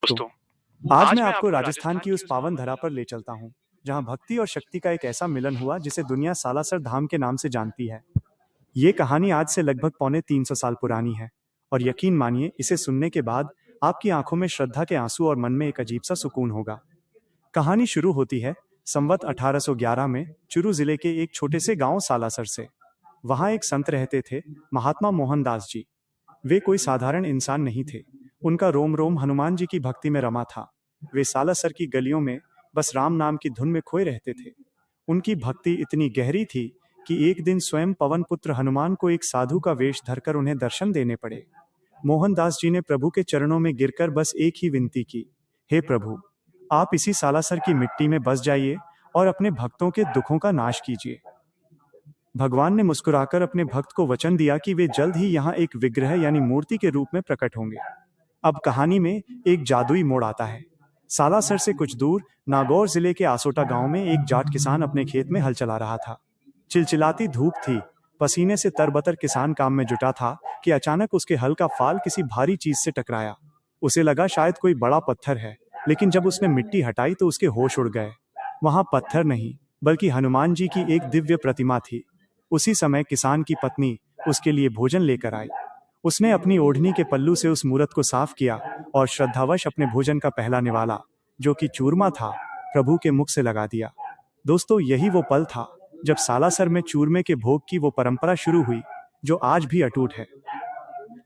दोस्तों, आज आज मैं मैं आपको आपको राजस्थान राजस्थान की की उस उस पावन पावन धरा पर ले चलता हूँ जहाँ भक्ति और शक्ति का एक ऐसा मिलन हुआ जिसे दुनिया सालासर धाम के नाम से जानती है। ये कहानी आज से लगभग पौने 300 साल पुरानी है और यकीन मानिए इसे सुनने के बाद आपकी आंखों में श्रद्धा के आंसू और मन में एक अजीब सा सुकून होगा। कहानी शुरू होती है संवत 1811 में चुरू जिले के एक छोटे से गांव सालासर से। वहां एक संत रहते थे, महात्मा मोहनदास जी। वे कोई साधारण इंसान नहीं थे। उनका रोम रोम हनुमान जी की भक्ति में रमा था। वे सालासर की गलियों में बस राम नाम की धुन में खोए रहते थे। उनकी भक्ति इतनी गहरी थी कि एक दिन स्वयं पवन पुत्र हनुमान को एक साधु का वेश धरकर उन्हें दर्शन देने पड़े। मोहनदास जी ने प्रभु के चरणों में गिरकर बस एक ही विनती की, हे प्रभु, आप इसी सालासर की मिट्टी में बस जाइए और अपने भक्तों के दुखों का नाश कीजिए। भगवान ने मुस्कुराकर अपने भक्त को वचन दिया कि वे जल्द ही यहाँ एक विग्रह यानी मूर्ति के रूप में प्रकट होंगे। अब कहानी में एक जादुई मोड़ आता है। सालासर से कुछ दूर नागौर जिले के आसोटा गांव में एक जाट किसान अपने खेत में हल चला रहा था। चिलचिलाती धूप थी, पसीने से तरबतर किसान काम में जुटा था कि अचानक उसके हल का फाल किसी भारी चीज से टकराया। उसे लगा शायद कोई बड़ा पत्थर है, लेकिन जब उसने मिट्टी हटाई तो उसके होश उड़ गए। वहां पत्थर नहीं, बल्कि हनुमान जी की एक दिव्य प्रतिमा थी। उसी समय किसान की पत्नी उसके लिए भोजन लेकर आई। उसने अपनी ओढ़नी के पल्लू से उस मूरत को साफ किया और श्रद्धावश अपने भोजन का पहला निवाला, जो कि चूरमा था, प्रभु के मुख से लगा दिया। दोस्तों, यही वो पल था जब सालासर में चूरमे के भोग की वो परंपरा शुरू हुई जो आज भी अटूट है।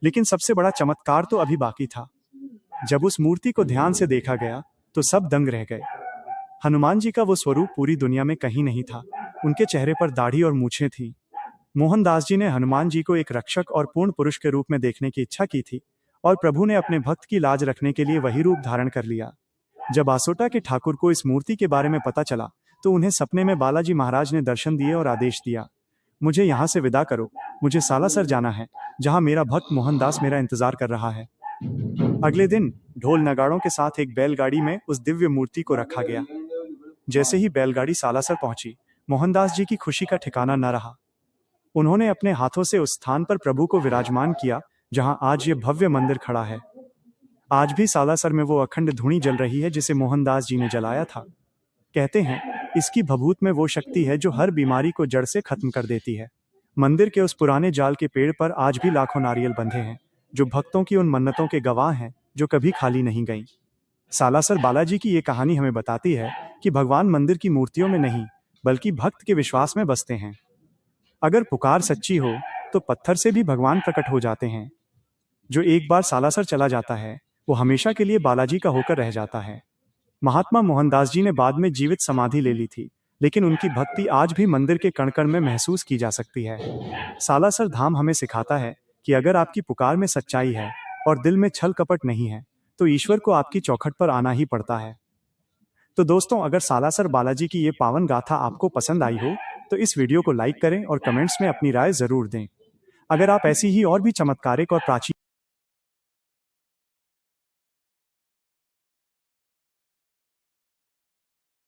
लेकिन सबसे बड़ा चमत्कार तो अभी बाकी था। जब उस मूर्ति को ध्यान से देखा गया तो सब दंग रह गए। हनुमान जी का वो स्वरूप पूरी दुनिया में कहीं नहीं था। उनके चेहरे पर दाढ़ी और मूछें थीं। मोहनदास जी ने हनुमान जी को एक रक्षक और पूर्ण पुरुष के रूप में देखने की इच्छा की थी और प्रभु ने अपने भक्त की लाज रखने के लिए वही रूप धारण कर लिया। जब आसोटा के ठाकुर को इस मूर्ति के बारे में पता चला तो उन्हें सपने में बालाजी महाराज ने दर्शन दिए और आदेश दिया, मुझे यहाँ से विदा करो, मुझे सालासर जाना है, जहाँ मेरा भक्त मोहनदास मेरा इंतजार कर रहा है। अगले दिन ढोल नगाड़ों के साथ एक बैलगाड़ी में उस दिव्य मूर्ति को रखा गया। जैसे ही बैलगाड़ी सालासर पहुंची, मोहनदास जी की खुशी का ठिकाना न रहा। उन्होंने अपने हाथों से उस स्थान पर प्रभु को विराजमान किया जहां आज ये भव्य मंदिर खड़ा है। आज भी सालासर में वो अखंड धूनी जल रही है जिसे मोहनदास जी ने जलाया था। कहते हैं इसकी भभूत में वो शक्ति है जो हर बीमारी को जड़ से खत्म कर देती है। मंदिर के उस पुराने जाल के पेड़ पर आज भी लाखों नारियल बंधे हैं, जो भक्तों की उन मन्नतों के गवाह हैं जो कभी खाली नहीं गईं। सालासर बालाजी की ये कहानी हमें बताती है कि भगवान मंदिर की मूर्तियों में नहीं, बल्कि भक्त के विश्वास में बसते हैं। अगर पुकार सच्ची हो तो पत्थर से भी भगवान प्रकट हो जाते हैं। जो एक बार सालासर चला जाता है वो हमेशा के लिए बालाजी का होकर रह जाता है। महात्मा मोहनदास जी ने बाद में जीवित समाधि ले ली थी, लेकिन उनकी भक्ति आज भी मंदिर के कण कण में महसूस की जा सकती है। सालासर धाम हमें सिखाता है कि अगर आपकी पुकार में सच्चाई है और दिल में छल कपट नहीं है तो ईश्वर को आपकी चौखट पर आना ही पड़ता है। तो दोस्तों, अगर सालासर बालाजी की ये पावन गाथा आपको पसंद आई हो तो इस वीडियो को लाइक करें और कमेंट्स में अपनी राय जरूर दें। अगर आप ऐसी ही और भी चमत्कारिक और प्राचीन